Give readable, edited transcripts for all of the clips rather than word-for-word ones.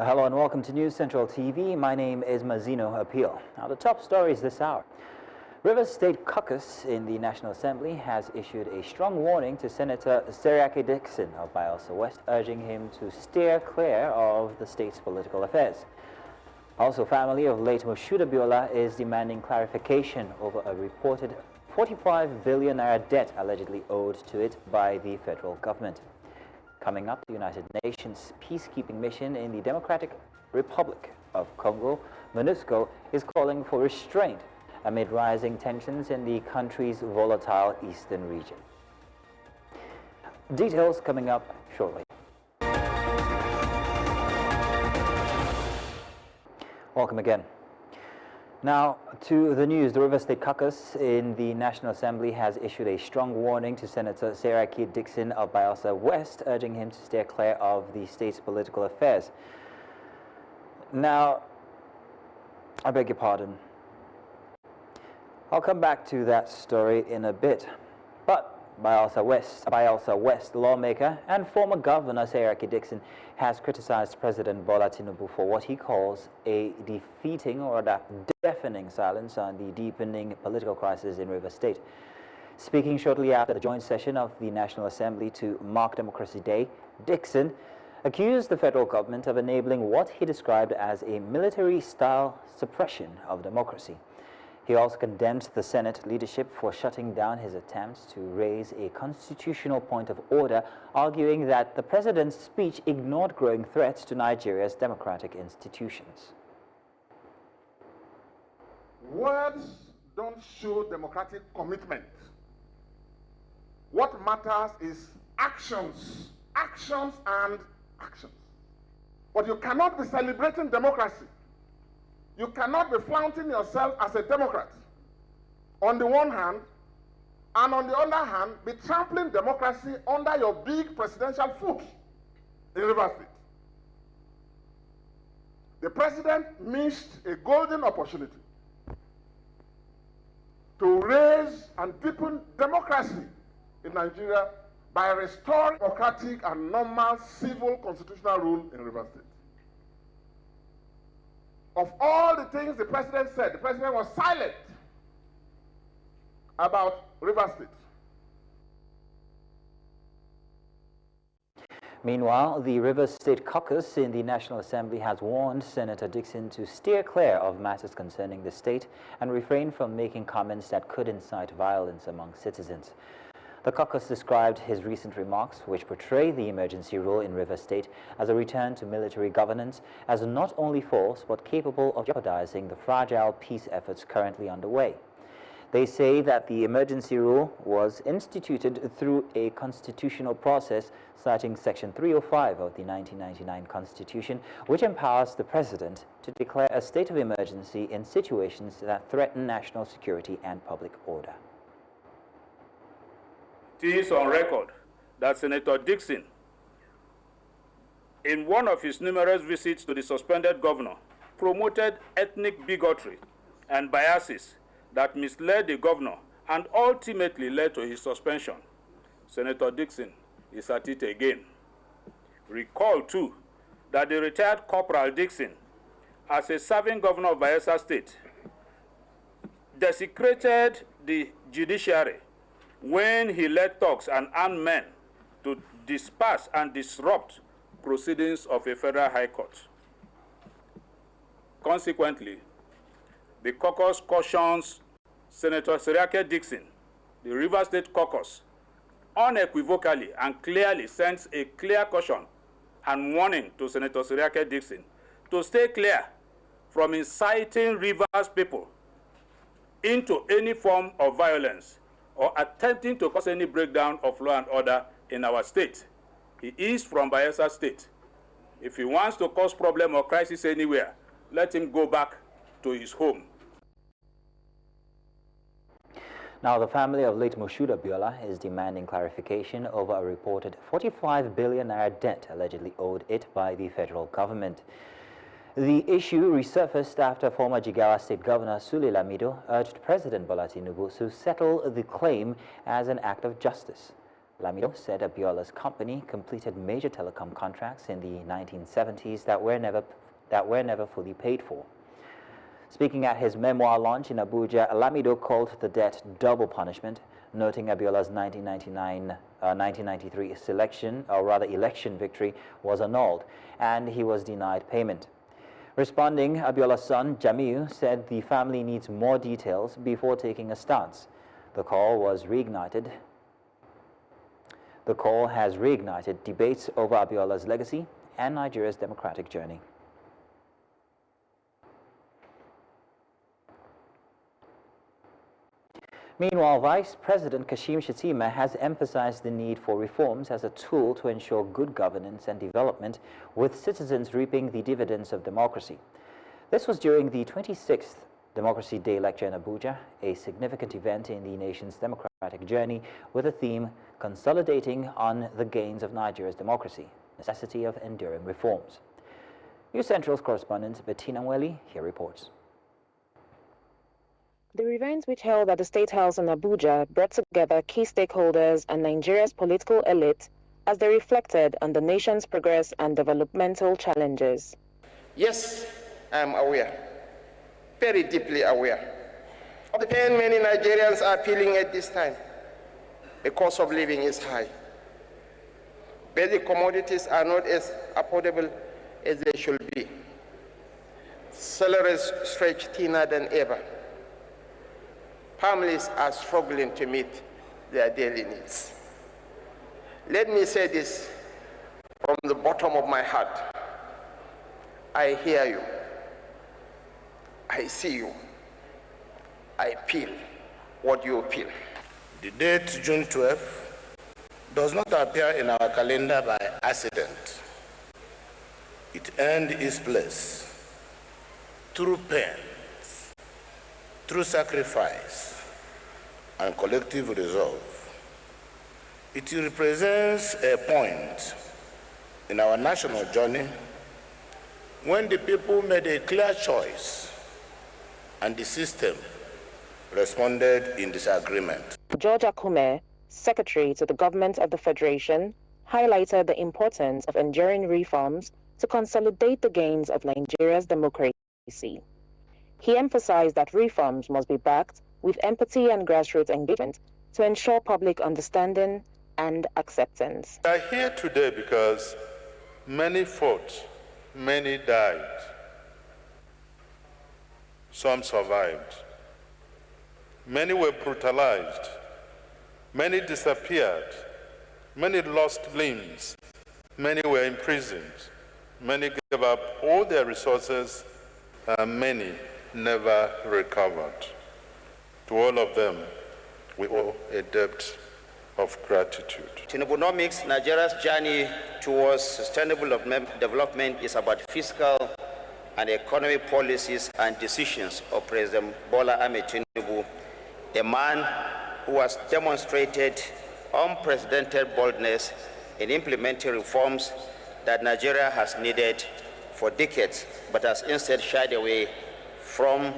Hello and welcome to News Central TV. My name is Mazino Appeal. Now the top stories this hour. River State Caucus in the National Assembly has issued a strong warning to Senator Seriake Dickson of Bayelsa West, urging him to steer clear of the state's political affairs. Also, family of late Moshood Abiola is demanding clarification over a reported 45 billion naira debt allegedly owed to it by the federal government. Coming up, the United Nations peacekeeping mission in the Democratic Republic of Congo, MONUSCO, is calling for restraint amid rising tensions in the country's volatile eastern region. Details coming up shortly. Welcome again. Now to the news. The River State Caucus in the National Assembly has issued a strong warning to Senator Seriake Dickson of Bayelsa West, urging him to steer clear of the state's political affairs. Now, I beg your pardon. I'll come back to that story in a bit. But Bayelsa West lawmaker and former governor Seriake Dickson has criticized President Bola Tinubu for what he calls a defeating or a deafening silence on the deepening political crisis in River State. Speaking shortly after the joint session of the National Assembly to mark Democracy Day, Dickson accused the federal government of enabling what he described as a military-style suppression of democracy. He also condemned the Senate leadership for shutting down his attempts to raise a constitutional point of order, arguing that the president's speech ignored growing threats to Nigeria's democratic institutions. Words don't show democratic commitment. What matters is actions, actions and actions. But you cannot be celebrating democracy. You cannot be flaunting yourself as a Democrat on the one hand, and on the other hand, be trampling democracy under your big presidential foot in River State. The president missed a golden opportunity to raise and deepen democracy in Nigeria by restoring democratic and normal civil constitutional rule in River State. Of all the things the president said, the president was silent about River State. Meanwhile, the River State Caucus in the National Assembly has warned Senator Dickson to steer clear of matters concerning the state and refrain from making comments that could incite violence among citizens. The caucus described his recent remarks, which portray the emergency rule in River State as a return to military governance, as not only false but capable of jeopardizing the fragile peace efforts currently underway. They say that the emergency rule was instituted through a constitutional process, citing Section 305 of the 1999 Constitution, which empowers the President to declare a state of emergency in situations that threaten national security and public order. It is on record that Senator Dickson, in one of his numerous visits to the suspended governor, promoted ethnic bigotry and biases that misled the governor and ultimately led to his suspension. Senator Dickson is at it again. Recall, too, that the retired Corporal Dickson, as a serving governor of Bayelsa State, desecrated the judiciary when he led thugs and armed men to disperse and disrupt proceedings of a federal high court. Consequently, the caucus cautions Senator Seriake Dickson, the River State caucus, unequivocally and clearly sends a clear caution and warning to Senator Seriake Dickson to stay clear from inciting Rivers people into any form of violence or attempting to cause any breakdown of law and order in our state. He is from Bayelsa State. If he wants to cause problem or crisis anywhere, let him go back to his home. Now, the family of late Moshood Abiola is demanding clarification over a reported 45 billion naira debt allegedly owed it by the federal government. The issue resurfaced after former Jigawa State Governor Sule Lamido urged President Bola Tinubu to settle the claim as an act of justice. Lamido said Abiola's company completed major telecom contracts in the 1970s that were never fully paid for. Speaking at his memoir launch in Abuja, Lamido called the debt double punishment, noting Abiola's 1993 election victory was annulled and he was denied payment. Responding, Abiola's son, Jamiu, said the family needs more details before taking a stance. The call has reignited debates over Abiola's legacy and Nigeria's democratic journey. Meanwhile, Vice President Kashim Shettima has emphasized the need for reforms as a tool to ensure good governance and development, with citizens reaping the dividends of democracy. This was during the 26th Democracy Day lecture in Abuja, a significant event in the nation's democratic journey with the theme Consolidating on the Gains of Nigeria's Democracy, Necessity of Enduring Reforms. News Central's correspondent Bettina Nweli here reports. The event, which held at the State House in Abuja, brought together key stakeholders and Nigeria's political elite as they reflected on the nation's progress and developmental challenges. Yes, I am aware, very deeply aware, of the pain many Nigerians are feeling at this time. The cost of living is high. Basic commodities are not as affordable as they should be. Salaries stretch thinner than ever. Families are struggling to meet their daily needs. Let me say this from the bottom of my heart. I hear you. I see you. I feel what you feel. The date June 12 does not appear in our calendar by accident. It earned its place through pain, through sacrifice and collective resolve. It represents a point in our national journey when the people made a clear choice and the system responded in disagreement. George Akume, Secretary to the Government of the Federation, highlighted the importance of enduring reforms to consolidate the gains of Nigeria's democracy. He emphasized that reforms must be backed with empathy and grassroots engagement to ensure public understanding and acceptance. We are here today because many fought, many died, some survived. Many were brutalized, many disappeared, many lost limbs, many were imprisoned, many gave up all their resources, and many never recovered. To all of them, we owe a debt of gratitude. Tinubunomics, Nigeria's journey towards sustainable development is about fiscal and economic policies and decisions of President Bola Ahmed Tinubu, a man who has demonstrated unprecedented boldness in implementing reforms that Nigeria has needed for decades, but has instead shied away from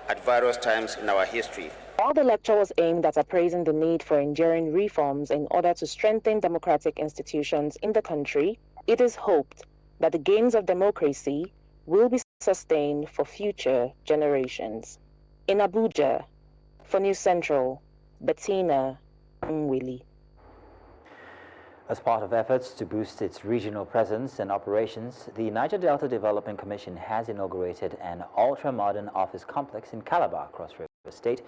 at various times in our history. While the lecture was aimed at appraising the need for enduring reforms in order to strengthen democratic institutions in the country, it is hoped that the gains of democracy will be sustained for future generations. In Abuja, for News Central, Bettina Nweli. As part of efforts to boost its regional presence and operations, the Niger Delta Development Commission has inaugurated an ultra-modern office complex in Calabar, Cross River State,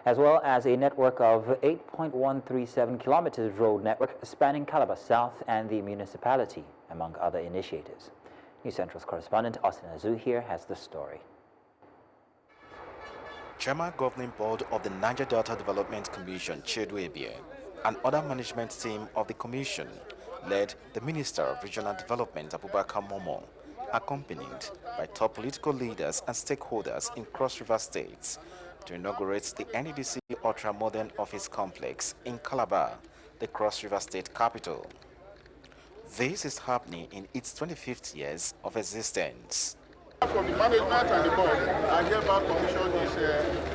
as well as a network of 8.137 kilometers road network spanning Calabar South and the municipality, among other initiatives. News Central's correspondent Austin Azu here has the story. Chairman Governing Board of the Niger Delta Development Commission, Chiedu Ebie, and other management team of the commission led the Minister of Regional Development, Abubakar Momo, accompanied by top political leaders and stakeholders in Cross River States to inaugurate the NEDC Ultra-Modern Office Complex in Calabar, the Cross River State capital. This is happening in its 25th years of existence. From the management and the board, I hereby commission this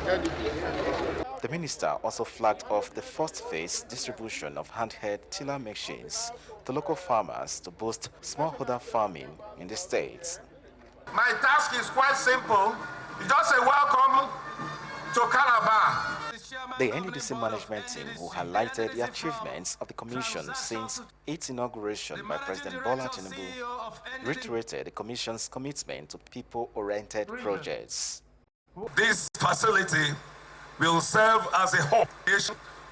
NEDC. The minister also flagged off the first phase distribution of handheld tiller machines to local farmers to boost smallholder farming in the states. My task is quite simple. It's just a welcome to Calabar. The NDDC management team, who highlighted the achievements of the commission since its inauguration by President Bola Tinubu, reiterated the commission's commitment to people-oriented projects. This facility will serve as a hub,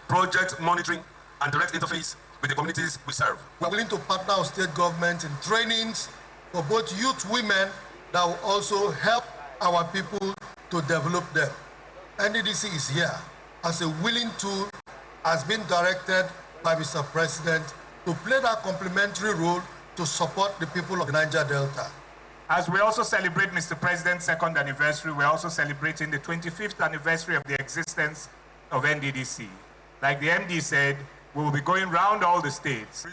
project monitoring and direct interface with the communities we serve. We're willing to partner with state government in trainings for both youth women that will also help our people to develop them. NDDC is here as a willing tool, has been directed by Mr. President to play that complementary role to support the people of the Niger Delta. As we also celebrate Mr. President's second anniversary, we're also celebrating the 25th anniversary of the existence of NDDC. Like the MD said, we will be going round all the states.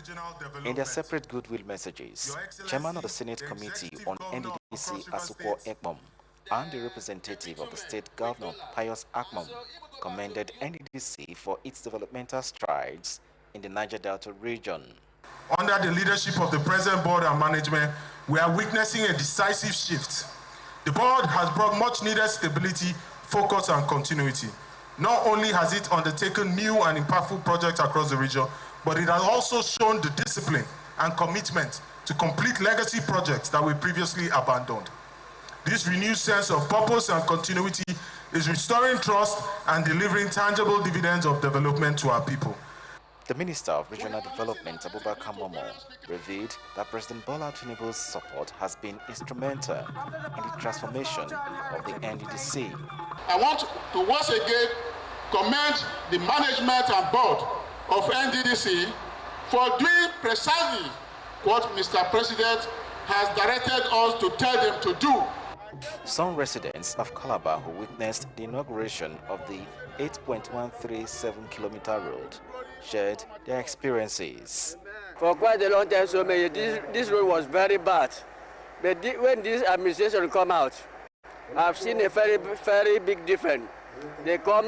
In their separate goodwill messages, Chairman of the Senate Committee on NDDC, Asukwo Ekmom, and the representative of the state governor, Pius Akmom, commended NDDC for its developmental strides in the Niger Delta region. Under the leadership of the present board and management, we are witnessing a decisive shift. The board has brought much needed stability, focus, and continuity. Not only has it undertaken new and impactful projects across the region, but it has also shown the discipline and commitment to complete legacy projects that we previously abandoned. This renewed sense of purpose and continuity is restoring trust and delivering tangible dividends of development to our people. The Minister of Regional Development, Abubakar Momo, revealed that President Bola Tinubu's support has been instrumental in the transformation of the NDDC. I want to once again commend the management and board of NDDC for doing precisely what Mr. President has directed us to tell them to do. Some residents of Calabar who witnessed the inauguration of the 8.137-kilometer road shared their experiences. For quite a long time, so this road was very bad. But when this administration come out, I've seen a very big difference. They come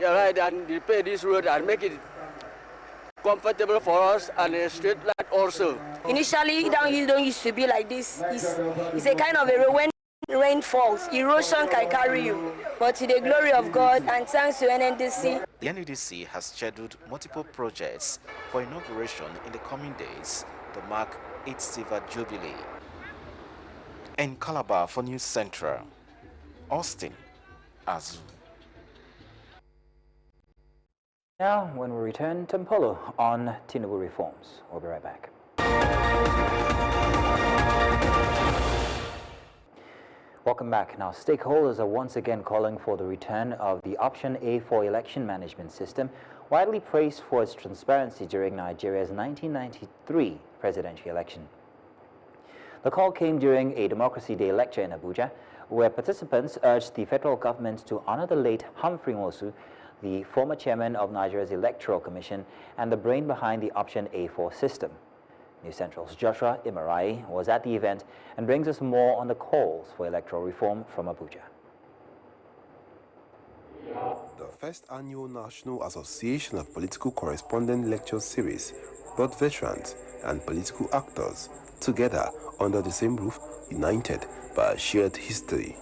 right and repair this road and make it comfortable for us and a straight line also. Initially, downhill don't used to be like this. It's a kind of a when rain falls, erosion can carry you. But to the glory of God and thanks to NDDC. The NDDC has scheduled multiple projects for inauguration in the coming days to mark its silver jubilee. In Calabar for News Central, Austin Azu. Now, when we return, Tempolo on Tinubu reforms. We'll be right back. Welcome back. Now, stakeholders are once again calling for the return of the Option A4 election management system, widely praised for its transparency during Nigeria's 1993 presidential election. The call came during a Democracy Day lecture in Abuja, where participants urged the federal government to honor the late Humphrey Nwosu, the former chairman of Nigeria's Electoral Commission and the brain behind the Option A4 system. News Central's Joshua Imarai was at the event and brings us more on the calls for electoral reform from Abuja. The first annual National Association of Political Correspondent Lecture Series brought veterans and political actors together under the same roof, united by a shared history.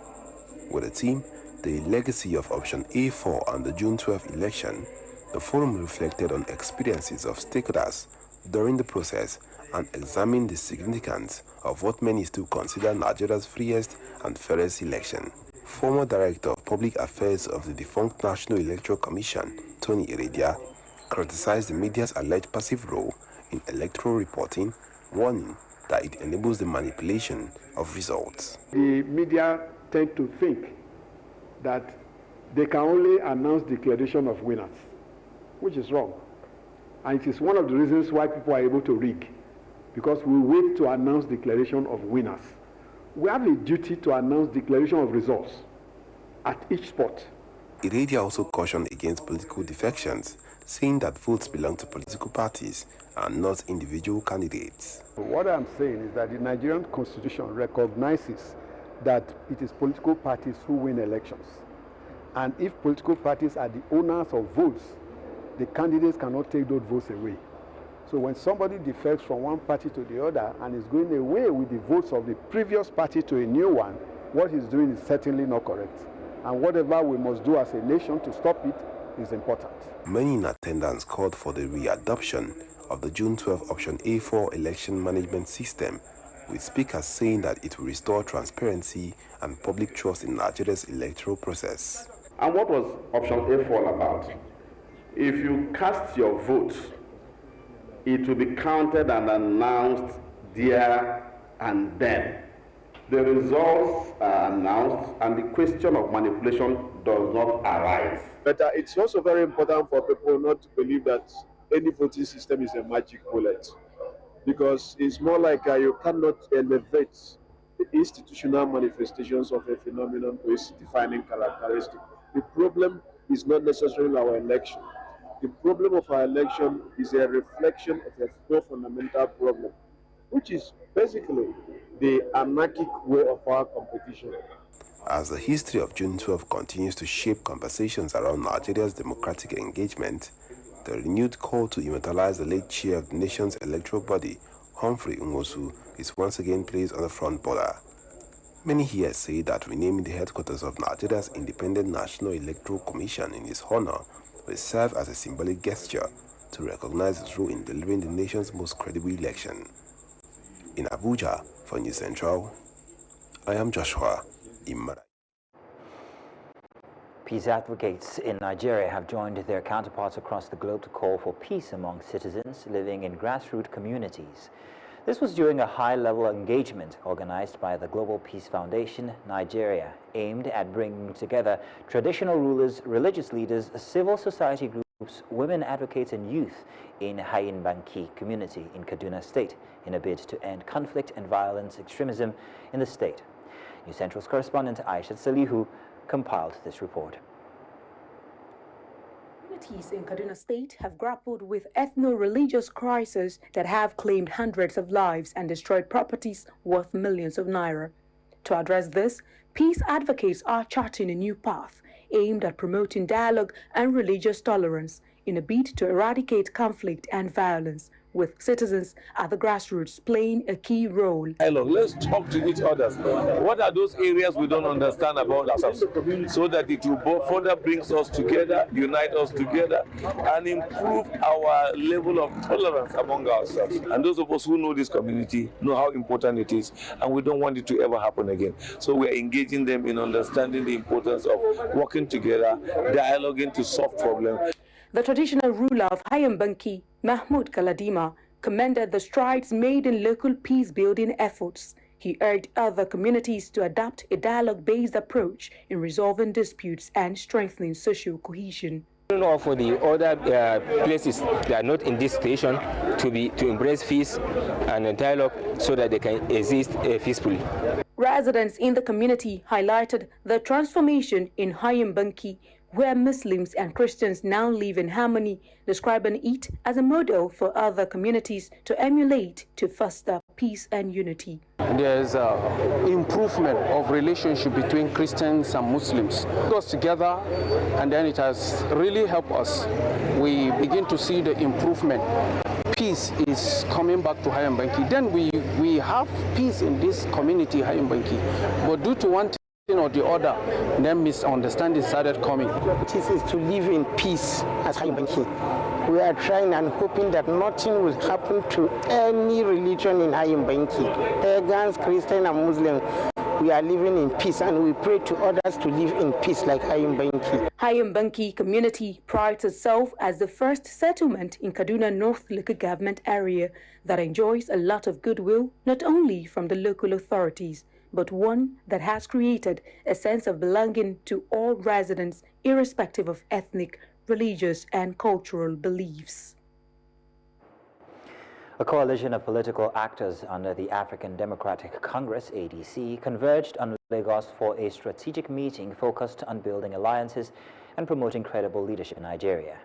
With the theme, The Legacy of Option A4 and the June 12 election, the forum reflected on experiences of stakeholders during the process and examined the significance of what many still consider Nigeria's freest and fairest election. Former Director of Public Affairs of the defunct National Electoral Commission, Tony Eredia, criticized the media's alleged passive role in electoral reporting, warning that it enables the manipulation of results. The media tend to think that they can only announce declaration of winners, which is wrong. And it is one of the reasons why people are able to rig, because we wait to announce declaration of winners. We have a duty to announce declaration of results at each spot. Iradia also cautioned against political defections, saying that votes belong to political parties and not individual candidates. What I'm saying is that the Nigerian Constitution recognizes that it is political parties who win elections. And if political parties are the owners of votes, the candidates cannot take those votes away. So when somebody defects from one party to the other and is going away with the votes of the previous party to a new one, what he's doing is certainly not correct. And whatever we must do as a nation to stop it is important. Many in attendance called for the readoption of the June 12 Option A4 election management system, with speakers saying that it will restore transparency and public trust in Nigeria's electoral process. And what was Option A4 about? If you cast your vote, it will be counted and announced there and then. The results are announced and the question of manipulation does not arise. But it's also very important for people not to believe that any voting system is a magic bullet, because it's more like you cannot elevate the institutional manifestations of a phenomenon to its defining characteristic. The problem is not necessarily our election. The problem of our election is a reflection of a more fundamental problem, which is basically the anarchic way of our competition. As the history of June 12 continues to shape conversations around Nigeria's democratic engagement, the renewed call to immortalize the late chair of the nation's electoral body, Humphrey Nwosu, is once again placed on the front border. Many here say that renaming the headquarters of Nigeria's Independent National Electoral Commission in his honor will serve as a symbolic gesture to recognize his role in delivering the nation's most credible election. In Abuja, for News Central, I am Joshua Imara. Peace advocates in Nigeria have joined their counterparts across the globe to call for peace among citizens living in grassroots communities. This was during a high-level engagement organized by the Global Peace Foundation, Nigeria, aimed at bringing together traditional rulers, religious leaders, civil society groups, women advocates and youth in Hayinbanki community in Kaduna State in a bid to end conflict and violence extremism in the state. News Central's correspondent Aishat Salihu compiled this report. Communities in Kaduna State have grappled with ethno-religious crises that have claimed hundreds of lives and destroyed properties worth millions of naira. To address this, peace advocates are charting a new path aimed at promoting dialogue and religious tolerance in a bid to eradicate conflict and violence, with citizens at the grassroots playing a key role. Let's talk to each other. What are those areas we don't understand about ourselves, so that it will further brings us together, unite us together, and improve our level of tolerance among ourselves. And those of us who know this community know how important it is, and we don't want it to ever happen again. So we're engaging them in understanding the importance of working together, dialoguing to solve problems. The traditional ruler of Hayinbanki, Mahmoud Galadima, commended the strides made in local peace-building efforts. He urged other communities to adopt a dialogue-based approach in resolving disputes and strengthening social cohesion. For the other places that are not in this situation to embrace peace and dialogue so that they can exist peacefully. Residents in the community highlighted the transformation in Hayinbanki, where Muslims and Christians now live in harmony, describing it as a model for other communities to emulate to foster peace and unity. There's improvement of relationship between Christians and Muslims. It goes together, and then it has really helped us. We begin to see the improvement. Peace is coming back to Hayinbanki. Then we have peace in this community, Hayinbanki. But due to one thing or the other, then misunderstanding started coming. This is to live in peace as Hayinbanki. We are trying and hoping that nothing will happen to any religion in Hayinbanki. Pagans, Christian and Muslim, we are living in peace, and we pray to others to live in peace like Hayinbanki. Hayinbanki community prides itself as the first settlement in Kaduna North local government area that enjoys a lot of goodwill, not only from the local authorities, but one that has created a sense of belonging to all residents, irrespective of ethnic, religious, and cultural beliefs. A coalition of political actors under the African Democratic Congress, ADC, converged on Lagos for a strategic meeting focused on building alliances and promoting credible leadership in Nigeria.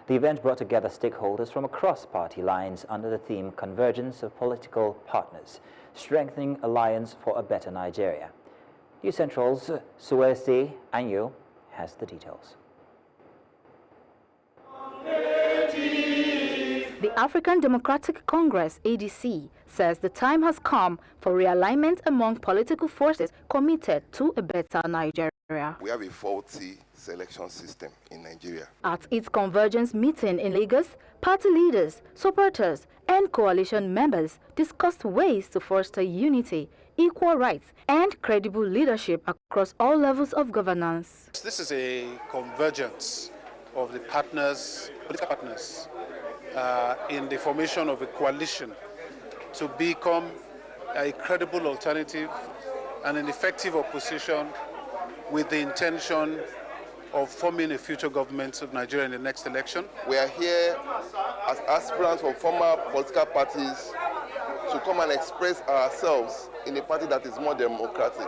The event brought together stakeholders from across party lines under the theme Convergence of Political Partners, Strengthening Alliance for a Better Nigeria. News Central's Suwese Anyo has the details. The African Democratic Congress, ADC, says the time has come for realignment among political forces committed to a better Nigeria. We have a faulty selection system in Nigeria. At its convergence meeting in Lagos, party leaders, supporters, and coalition members discussed ways to foster unity, equal rights, and credible leadership across all levels of governance. This is a convergence of the partners, political partners, in the formation of a coalition to become a credible alternative and an effective opposition with the intention of forming a future government of Nigeria in the next election. We are here as aspirants from former political parties to come and express ourselves in a party that is more democratic.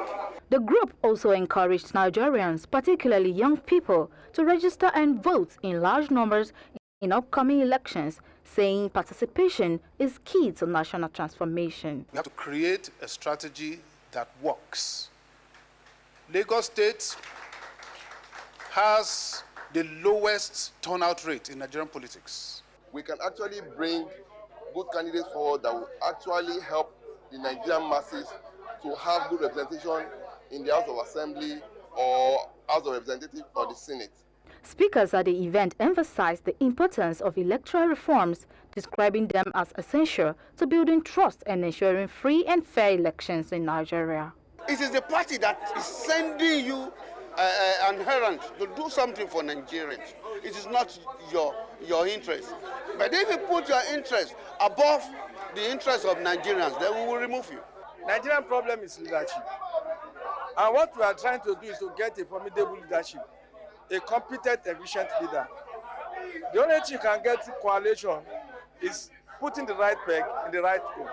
The group also encouraged Nigerians, particularly young people, to register and vote in large numbers in upcoming elections, saying participation is key to national transformation. We have to create a strategy that works. Lagos State has the lowest turnout rate in Nigerian politics. We can actually bring good candidates forward that will actually help the Nigerian masses to have good representation in the House of Assembly or House of Representatives or the Senate. Speakers at the event emphasized the importance of electoral reforms, describing them as essential to building trust and ensuring free and fair elections in Nigeria. It is the party that is sending you an errand to do something for Nigerians. It is not your interest. But if you put your interest above the interest of Nigerians, then we will remove you. Nigerian problem is leadership. And what we are trying to do is to get a formidable leadership, a competent, efficient leader. The only thing you can get through coalition is putting the right peg in the right hole.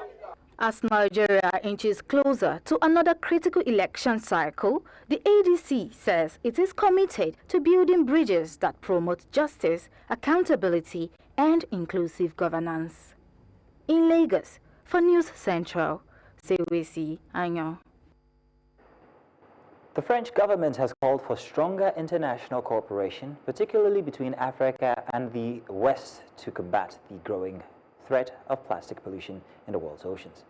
As Nigeria inches closer to another critical election cycle, the ADC says it is committed to building bridges that promote justice, accountability, and inclusive governance. In Lagos, for News Central, Sewesi Anyo. The French government has called for stronger international cooperation, particularly between Africa and the West, to combat the growing threat of plastic pollution in the world's oceans.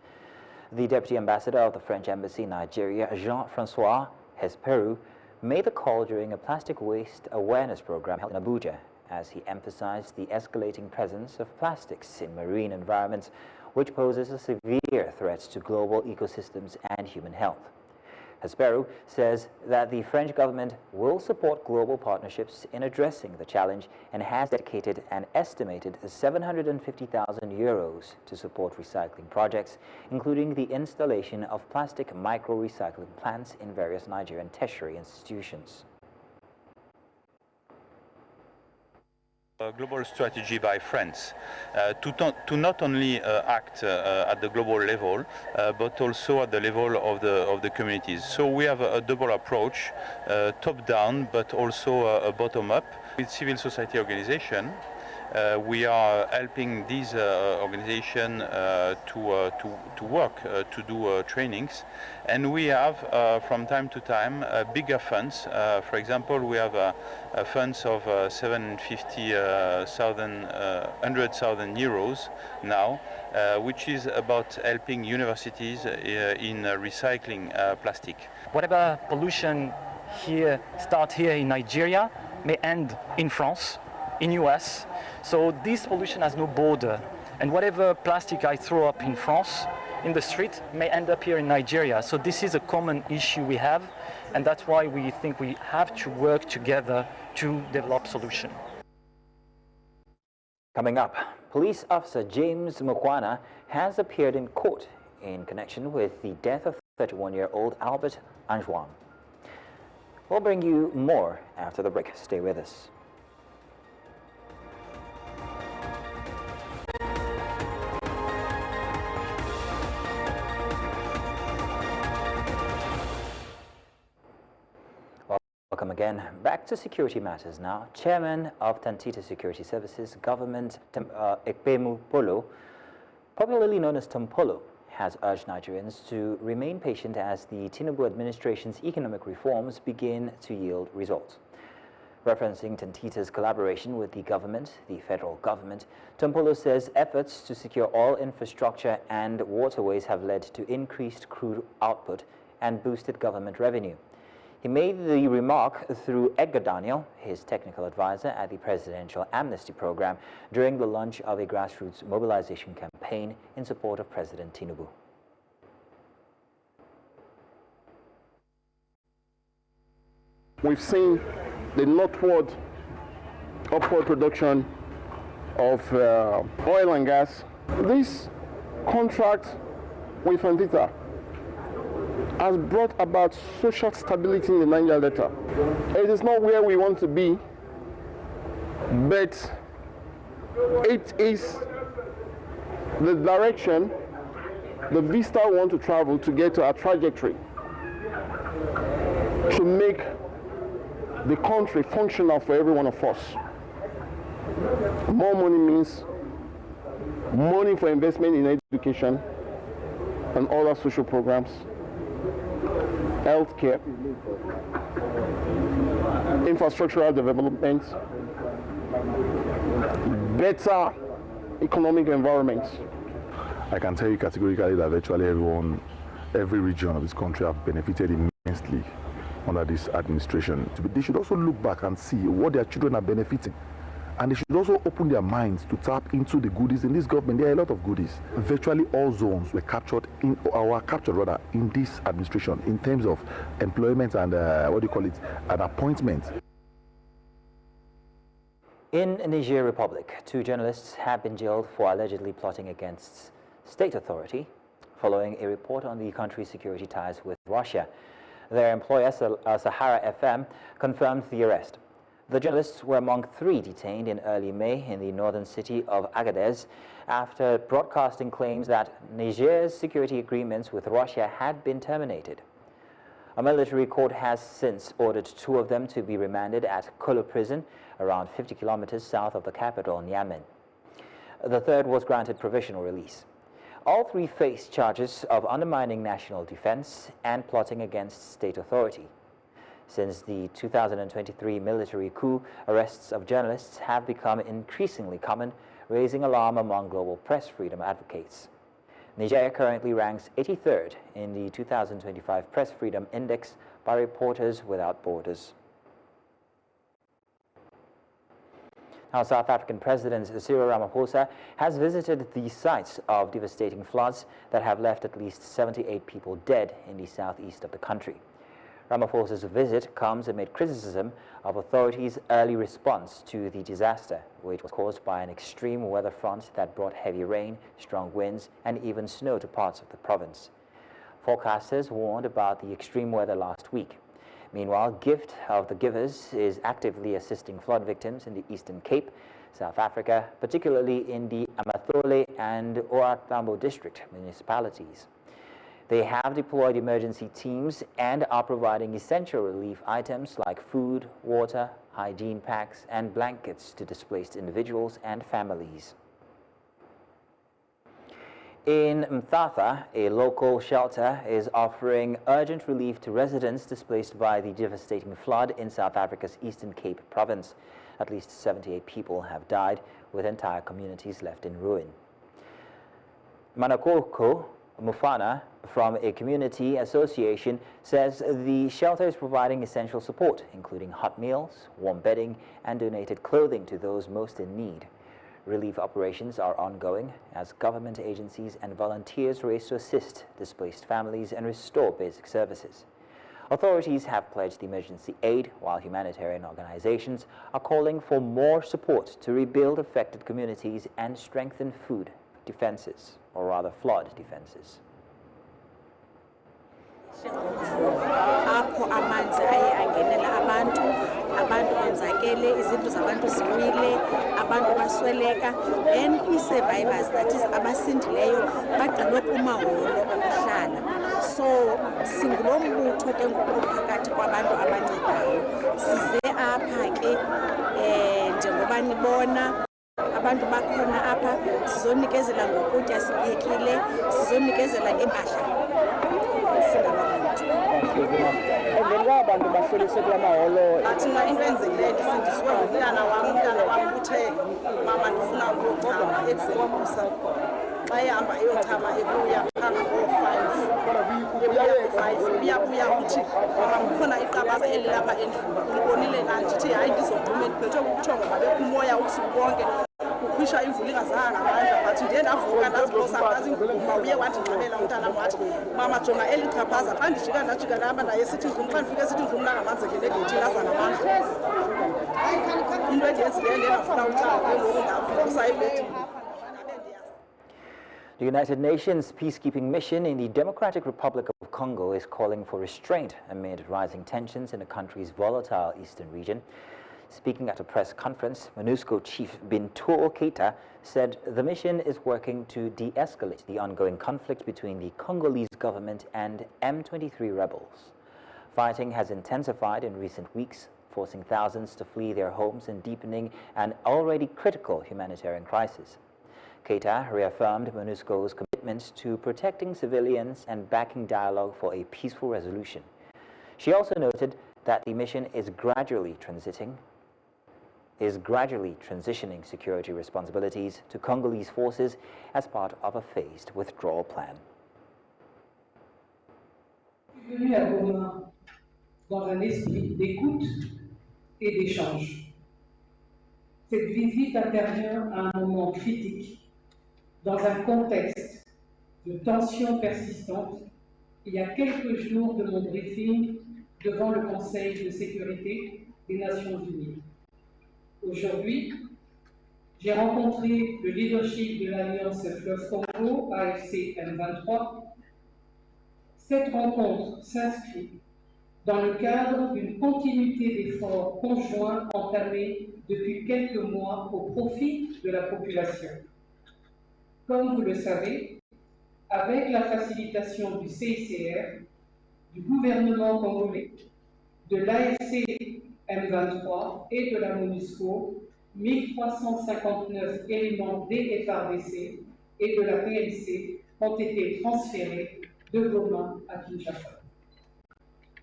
The Deputy Ambassador of the French Embassy in Nigeria, Jean-Francois Hesperu, made the call during a plastic waste awareness program held in Abuja, as he emphasized the escalating presence of plastics in marine environments, which poses a severe threat to global ecosystems and human health. Hesperu says that the French government will support global partnerships in addressing the challenge and has dedicated an estimated €750,000 to support recycling projects, including the installation of plastic micro-recycling plants in various Nigerian tertiary institutions. A global strategy by France to not only act at the global level, but also at the level of the communities. So we have a double approach, top-down, but also a bottom-up. With civil society organization, we are helping these organizations to work, to do trainings, and we have from time to time bigger funds. For example, we have funds of 100,000 euros now, which is about helping universities in recycling plastic. Whatever pollution start here in Nigeria may end in France, in US. So this pollution has no border, and whatever plastic I throw up in France in the street may end up here in Nigeria. So this is a common issue we have, and that's why we think we have to work together to develop solutions. Coming up, police officer James Mukwana has appeared in court in connection with the death of 31-year-old Albert Anjouan. We'll bring you more after the break. Stay with us. Welcome again. Back to security matters now. Chairman of Tantita Security Services Government, Ekpemu Polo, popularly known as Tompolo, has urged Nigerians to remain patient as the Tinubu administration's economic reforms begin to yield results. Referencing Tantita's collaboration with the government, the federal government, Tompolo says efforts to secure oil infrastructure and waterways have led to increased crude output and boosted government revenue. He made the remark through Edgar Daniel, his technical advisor at the Presidential Amnesty Program, during the launch of a grassroots mobilization campaign in support of President Tinubu. We've seen the upward production of oil and gas. This contract with Tantita has brought about social stability in the Niger Delta. It is not where we want to be, but it is the direction the vista want to travel to get to our trajectory, to make the country functional for every one of us. More money means money for investment in education and other social programs, healthcare, infrastructural development, better economic environments. I can tell you categorically that virtually every region of this country have benefited immensely under this administration. They should also look back and see what their children are benefiting. And they should also open their minds to tap into the goodies in this government. There are a lot of goodies. Virtually all zones were captured in this administration in terms of employment and an appointment. In Niger Republic, 2 journalists have been jailed for allegedly plotting against state authority following a report on the country's security ties with Russia. Their employer, Sahara FM, confirmed the arrest. The journalists were among 3 detained in early May in the northern city of Agadez after broadcasting claims that Niger's security agreements with Russia had been terminated. A military court has since ordered 2 of them to be remanded at Kolo prison, around 50 kilometers south of the capital, Niamey. The 3rd was granted provisional release. All 3 face charges of undermining national defense and plotting against state authority. Since the 2023 military coup, arrests of journalists have become increasingly common, raising alarm among global press freedom advocates. Niger currently ranks 83rd in the 2025 Press Freedom Index by Reporters Without Borders. Now, South African President Cyril Ramaphosa has visited the sites of devastating floods that have left at least 78 people dead in the southeast of the country. Ramaphosa's visit comes amid criticism of authorities' early response to the disaster, which was caused by an extreme weather front that brought heavy rain, strong winds, and even snow to parts of the province. Forecasters warned about the extreme weather last week. Meanwhile, Gift of the Givers is actively assisting flood victims in the Eastern Cape, South Africa, particularly in the Amathole and OR Tambo district municipalities. They have deployed emergency teams and are providing essential relief items like food, water, hygiene packs, and blankets to displaced individuals and families. In Mthatha, a local shelter is offering urgent relief to residents displaced by the devastating flood in South Africa's Eastern Cape province. At least 78 people have died, with entire communities left in ruin. Manakoko Mufana, from a community association, says the shelter is providing essential support, including hot meals, warm bedding, and donated clothing to those most in need. Relief operations are ongoing as government agencies and volunteers race to assist displaced families and restore basic services. Authorities have pledged emergency aid, while humanitarian organizations are calling for more support to rebuild affected communities and strengthen food defenses, or rather flood defenses. Apho amanzi aye angenela abantu onzakele, izindlu zabantu ziwile, abantu basweleka, and i-survivors, that is abasindileyo, bagcinwe kumahholo okuhlala. So singulo mbutho ke ngoku phakathi kwabantu abancedayo. Size apha ke njengoba nibona abantu bakhona apha sizonikezela ngokutya siphekile sizonikezela ngempahla singabantu abantu bahlelise kula maholo thina into enzekileyo ndisindiswe ngumntana wam uthe mama ndifuna ukuchama ebusemusa xa ehamba eyochama ebuya phambi ko-5 ubuya uthi mama kukhona iqabaza elilapha endlini ulibonile na ndithi hayi ndizophuma ndiphethwe kubuthongo babekho umoya ubusuku bonke kukhwisha imvula ingazanga ngamandla but ndiye ndavuka ndaziphosa phantsi nguguma uye wandingxamela umntanam wathi mama jonga eli chaphaza xa ndijika ndajika nahamba naye sithi ngum xa ndifike sithi ngum nangamanzekile egeyithini aza namandla into endiyenzileyo ndiyengafuna ucala ke ngoku ndavusa ebhedini. The United Nations peacekeeping mission in the Democratic Republic of Congo is calling for restraint amid rising tensions in the country's volatile eastern region. Speaking at a press conference, MONUSCO Chief Bintou Keita said the mission is working to de-escalate the ongoing conflict between the Congolese government and M23 rebels. Fighting has intensified in recent weeks, forcing thousands to flee their homes and deepening an already critical humanitarian crisis. Keita reaffirmed MONUSCO's commitment to protecting civilians and backing dialogue for a peaceful resolution. She also noted that the mission is gradually transitioning security responsibilities to Congolese forces as part of a phased withdrawal plan. Venu à Goma dans un esprit d'écoute et d'échange. Cette visite intervient à un moment critique dans un contexte de tensions persistantes il y a quelques jours de mon briefing devant le Conseil de sécurité des Nations Unies. Aujourd'hui, j'ai rencontré le leadership de l'Alliance Fleuve Congo, AFC M23. Cette rencontre s'inscrit dans le cadre d'une continuité d'efforts conjoints entamés depuis quelques mois au profit de la population. Comme vous le savez, avec la facilitation du CICR, du gouvernement congolais, de l'AFC M23 et de la MONUSCO, 1359 éléments des FARDC et de la PNC ont été transférés de Goma à Kinshasa.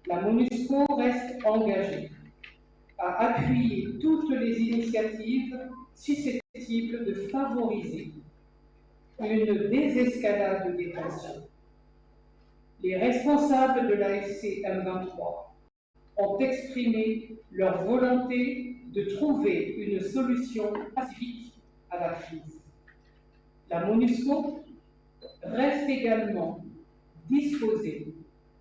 La MONUSCO reste engagée à appuyer toutes les initiatives susceptibles de favoriser une désescalade des tensions. Les responsables de l'AFC M23 ont exprimé leur volonté de trouver une solution pacifique à la crise. La MONUSCO reste également disposée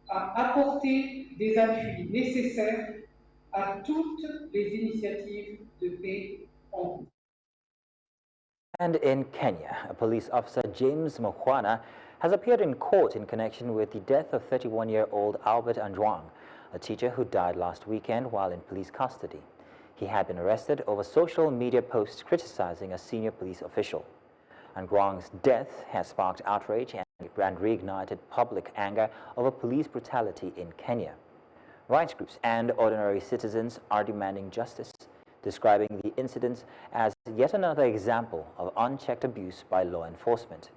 à apporter des appuis nécessaires à toutes les initiatives de paix en cours. And in Kenya, a police officer, James Mukwana, has appeared in court in connection with the death of 31-year-old Albert Anjwang, a teacher who died last weekend while in police custody. He had been arrested over social media posts criticizing a senior police official. Anjwang's death has sparked outrage and reignited public anger over police brutality in Kenya. Rights groups and ordinary citizens are demanding justice, describing the incidents as yet another example of unchecked abuse by law enforcement.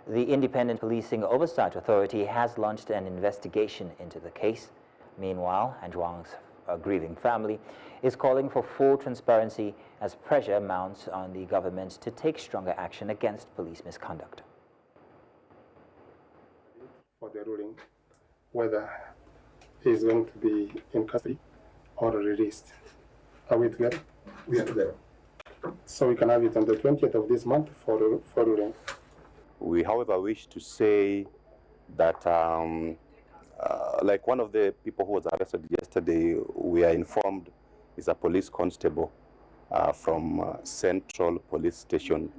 The Independent Policing Oversight Authority has launched an investigation into the case. Meanwhile, Anjwang's grieving family is calling for full transparency as pressure mounts on the government to take stronger action against police misconduct. For the ruling, whether he is going to be in custody or released. Are we together? We are together. So we can have it on the 20th of this month for ruling. We, however, wish to say that, like one of the people who was arrested yesterday, we are informed is a police constable from Central Police Station.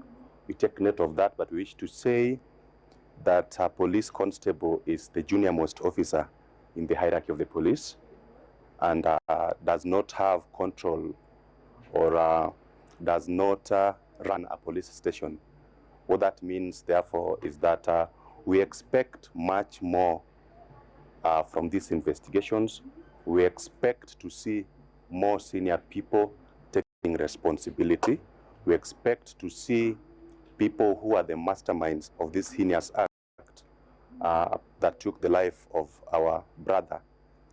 We take note of that, but we wish to say that a police constable is the junior most officer in the hierarchy of the police, and does not have control or does not run a police station. What that means, therefore, is that we expect much more from these investigations. We expect to see more senior people taking responsibility. We expect to see people who are the masterminds of this heinous act that took the life of our brother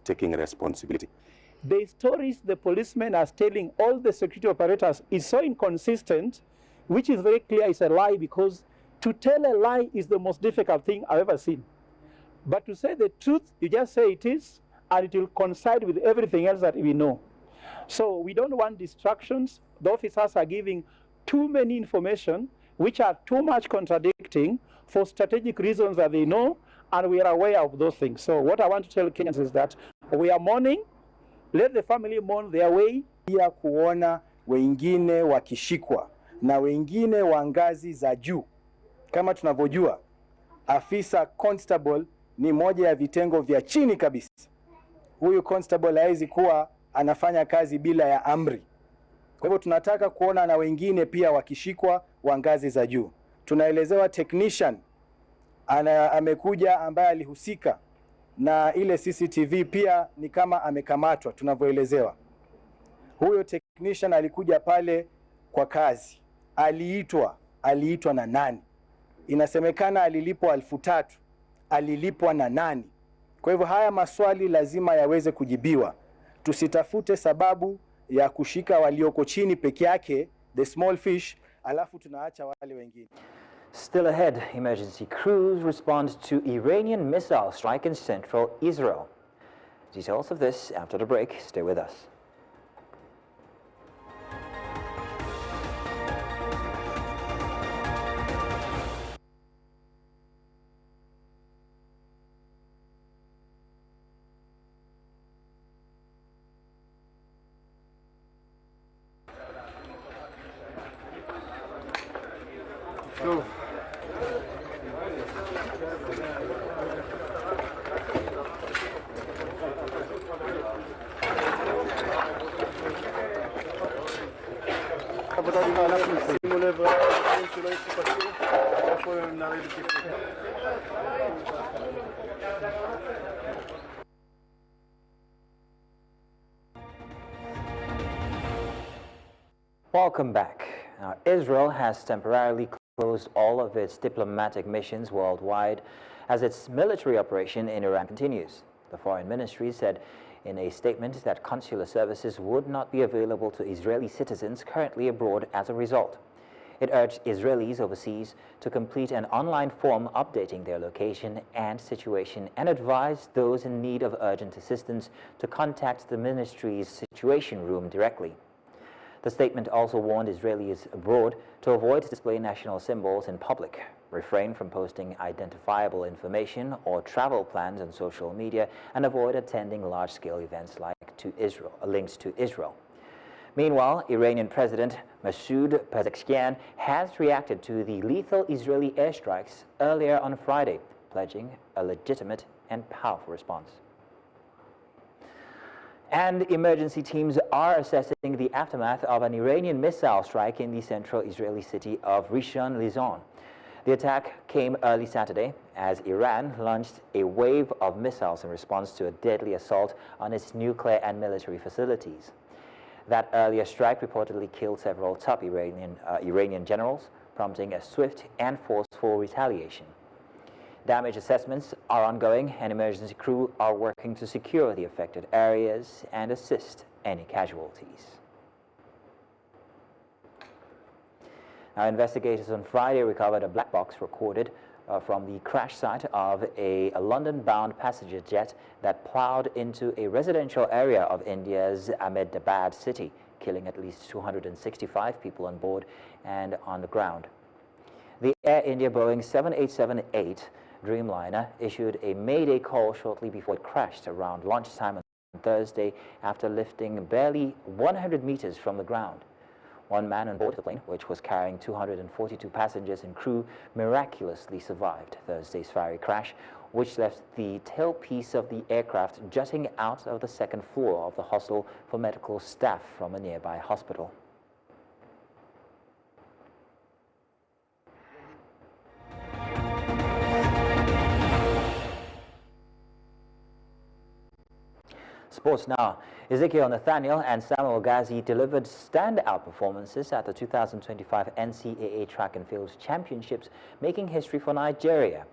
taking responsibility. The stories the policemen are telling all the security operators is so inconsistent, which is very clear is a lie, because to tell a lie is the most difficult thing I've ever seen. But to say the truth, you just say it is, and it will coincide with everything else that we know. So we don't want distractions. The officers are giving too many information, which are too much contradicting for strategic reasons that they know, and we are aware of those things. So what I want to tell Kenyans is that we are mourning. Let the family mourn their way. Pia kuona wengine wakishikwa na wengine wa ngazi za juu. Kama tunavyojua, afisa constable ni moja ya vitengo vya chini kabisa. Huyu constable hawezi kuwa anafanya kazi bila ya amri. Kwa hivyo tunataka kuona na wengine pia wakishikwa wa ngazi za juu. Tunaelezewa technician amekuja ambaye alihusika na ile CCTV pia ni kama amekamatwa tunavyoelezewa. Huyo technician alikuja pale kwa kazi. Aliitwa na nani? Inasemekana alilipwa 3,000. Alilipwa na nani? Kwa hivyo haya maswali lazima yaweze kujibiwa. Tusitafute sababu ya kushika walioko chini peke yake, the small fish, alafu tunaacha wale wengine. Still ahead, emergency crews respond to Iranian missile strike in central Israel. Details of this after the break. Stay with us. Welcome back. Now, Israel has temporarily closed all of its diplomatic missions worldwide as its military operation in Iran continues. The Foreign Ministry said in a statement that consular services would not be available to Israeli citizens currently abroad as a result. It urged Israelis overseas to complete an online form updating their location and situation and advised those in need of urgent assistance to contact the ministry's situation room directly. The statement also warned Israelis abroad to avoid displaying national symbols in public, refrain from posting identifiable information or travel plans on social media, and avoid attending large-scale events linked to Israel. Meanwhile, Iranian President Masoud Pezeshkian has reacted to the lethal Israeli airstrikes earlier on Friday, pledging a legitimate and powerful response. And emergency teams are assessing the aftermath of an Iranian missile strike in the central Israeli city of Rishon LeZion. The attack came early Saturday as Iran launched a wave of missiles in response to a deadly assault on its nuclear and military facilities. That earlier strike reportedly killed several top Iranian generals, prompting a swift and forceful retaliation. Damage assessments are ongoing, and emergency crew are working to secure the affected areas and assist any casualties. Now, investigators on Friday recovered a black box recorded from the crash site of a London-bound passenger jet that plowed into a residential area of India's Ahmedabad city, killing at least 265 people on board and on the ground. The Air India Boeing 787-8 Dreamliner issued a mayday call shortly before it crashed around lunchtime on Thursday after lifting barely 100 meters from the ground. One man on board the plane, which was carrying 242 passengers and crew, miraculously survived Thursday's fiery crash, which left the tailpiece of the aircraft jutting out of the second floor of the hostel for medical staff from a nearby hospital. Sports now. Ezekiel Nathaniel and Samuel Ghazi delivered standout performances at the 2025 NCAA Track and Field Championships, making history for Nigeria.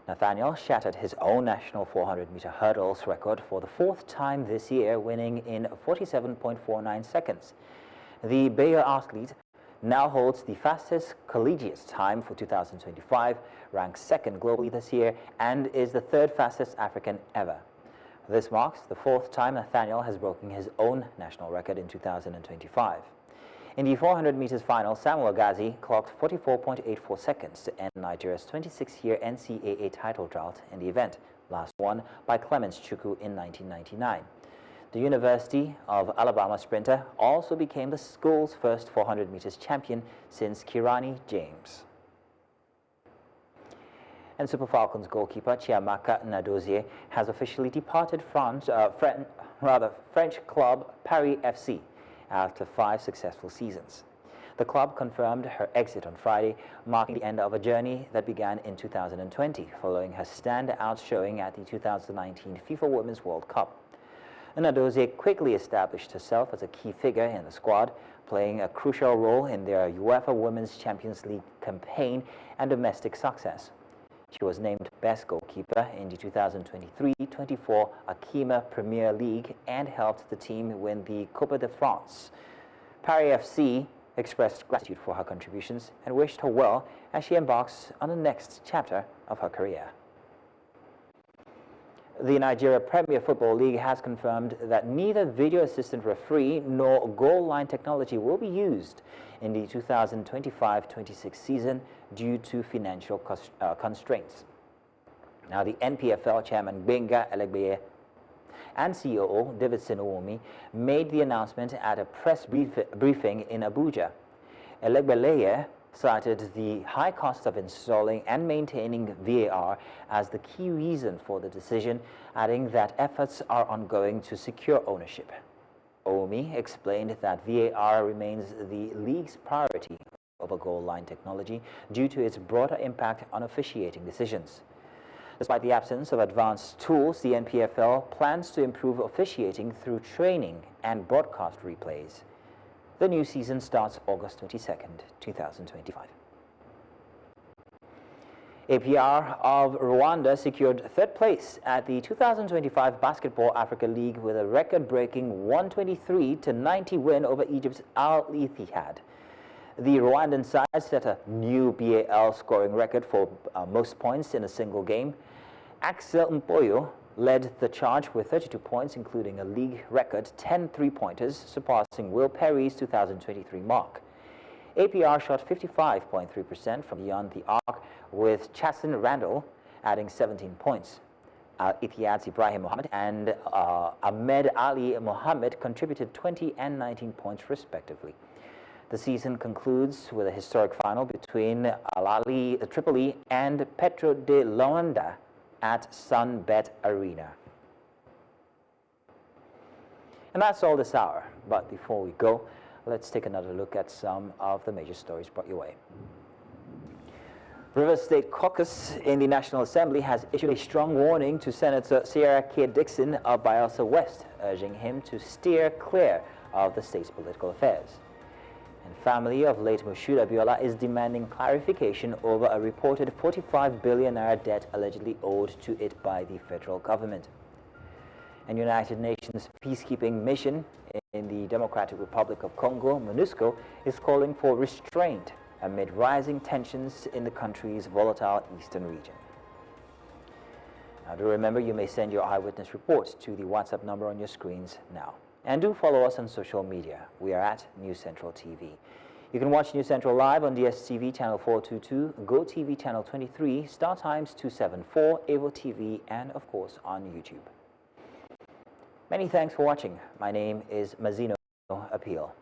Nathaniel shattered his own national 400-meter hurdles record for the fourth time this year, winning in 47.49 seconds. The Bayer athlete now holds the fastest collegiate time for 2025, ranked second globally this year, and is the third fastest African ever. This marks the fourth time Nathaniel has broken his own national record in 2025. In the 400 meters final, Samuel Ghazi clocked 44.84 seconds to end Nigeria's 26-year NCAA title drought in the event, last won by Clemens Chukwu in 1999. The University of Alabama sprinter also became the school's first 400 meters champion since Kirani James. And Super Falcons goalkeeper Chiamaka Nnadozie has officially departed French club Paris FC after 5 successful seasons. The club confirmed her exit on Friday, marking the end of a journey that began in 2020 following her standout showing at the 2019 FIFA Women's World Cup. Nnadozie quickly established herself as a key figure in the squad, playing a crucial role in their UEFA Women's Champions League campaign and domestic success. She was named Best Goalkeeper in the 2023-24 Akima Premier League and helped the team win the Coupe de France. Paris FC expressed gratitude for her contributions and wished her well as she embarks on the next chapter of her career. The Nigeria Premier Football League has confirmed that neither video assistant referee nor goal line technology will be used in the 2025-26 season due to financial constraints. Now, the NPFL chairman Gbenga Elegbeye and COO Davidson Uwomi made the announcement at a press briefing in Abuja. Elegbeye cited the high cost of installing and maintaining VAR as the key reason for the decision, adding that efforts are ongoing to secure ownership. Uwomi explained that VAR remains the league's priority over goal line technology due to its broader impact on officiating decisions. Despite the absence of advanced tools, the NPFL plans to improve officiating through training and broadcast replays. The new season starts August 22nd, 2025. APR of Rwanda secured third place at the 2025 Basketball Africa League with a record-breaking 123-90 win over Egypt's Al Ittihad. The Rwandan side set a new BAL scoring record for most points in a single game. Axel Mpoyo led the charge with 32 points, including a league record 10 three-pointers, surpassing Will Perry's 2023 mark. APR shot 55.3% from beyond the arc, with Chasson Randall adding 17 points. Ittihad's Ibrahim Mohammed and Ahmed Ali Mohammed contributed 20 and 19 points respectively. The season concludes with a historic final between Al Ahly Tripoli and Petro de Luanda at Sunbet Arena. And that's all this hour. But before we go, let's take another look at some of the major stories brought your way. Rivers State Caucus in the National Assembly has issued a strong warning to Senator Sierra K. Dixon of Bayelsa West, urging him to steer clear of the state's political affairs. And family of late Moshood Abiola is demanding clarification over a reported 45 billion naira debt allegedly owed to it by the federal government. And United Nations peacekeeping mission in the Democratic Republic of Congo, MONUSCO, is calling for restraint amid rising tensions in the country's volatile eastern region. Now, do remember, you may send your eyewitness reports to the WhatsApp number on your screens now. And do follow us on social media. We are at News Central TV. You can watch News Central live on DSTV channel 422, GoTV channel 23, Star Times 274, Avo TV, and of course on YouTube. Many thanks for watching. My name is Mazino Appeal.